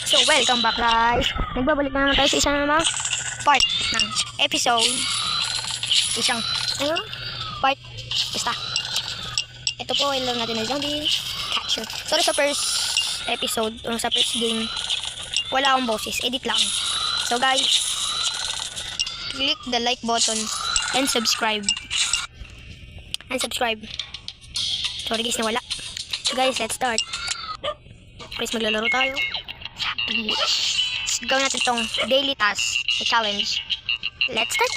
So, welcome back guys. Nagbabalik na naman tayo sa isang namang part ng episode. Isang, part. Basta. Ito po, ilaro natin na zombie catcher. Sorry sa first episode, o sa first game, wala akong boses. Edit lang. So guys, click the like button and subscribe. Sorry guys, nawala. So guys, let's start. Please maglalaro tayo. Gawin natin itong daily task, challenge. Let's start.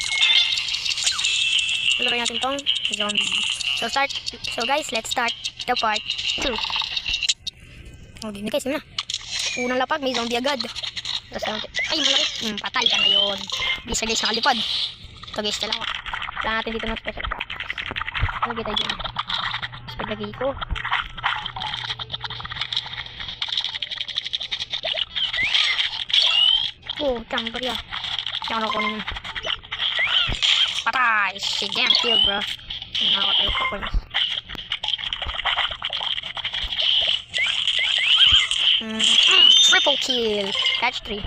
Laro natin itong zombie. So guys, let's start the part 2. Okay na guys, yun na. Unang lapag, may zombie agad. Tapos, ay malaki. Patay ka na yun. Bisa guys, nakalipad. Ito guys, dalawa. Wala natin dito ng special attack. Lagay tayo dyan. Speed lagay ko. Oh, tang bariya. Yang ako nun. Patay! Si damn kill, bro. Nakakatayo ko po yun. Triple kill. Catch 3.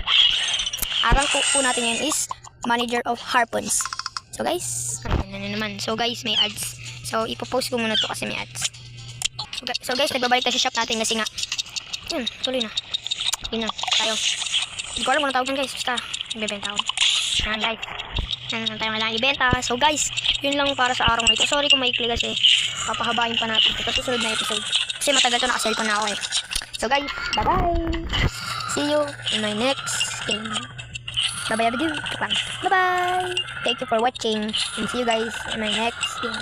Aral po natin yan is Manager of Harpoons. So guys, ano naman. So guys, may ads. So ipopost ko muna to kasi may ads. So guys, nagbabalik tayo sa shop natin kasi nga yun, tuloy na. Yun na, tayo. Hindi ko alam kung tawag dyan guys. Basta, nagbebenta ako. Ayan guys. Ayan tayo malang ibenta. So guys, yun lang para sa araw na ito. Sorry kung maikli kasi papahabain pa natin ito. Susunod na episode. Kasi matagal to naka-cellphone na ako eh. So guys, bye-bye. See you in my next game. Bye-bye. Bye-bye. Thank you for watching. And see you guys in my next game.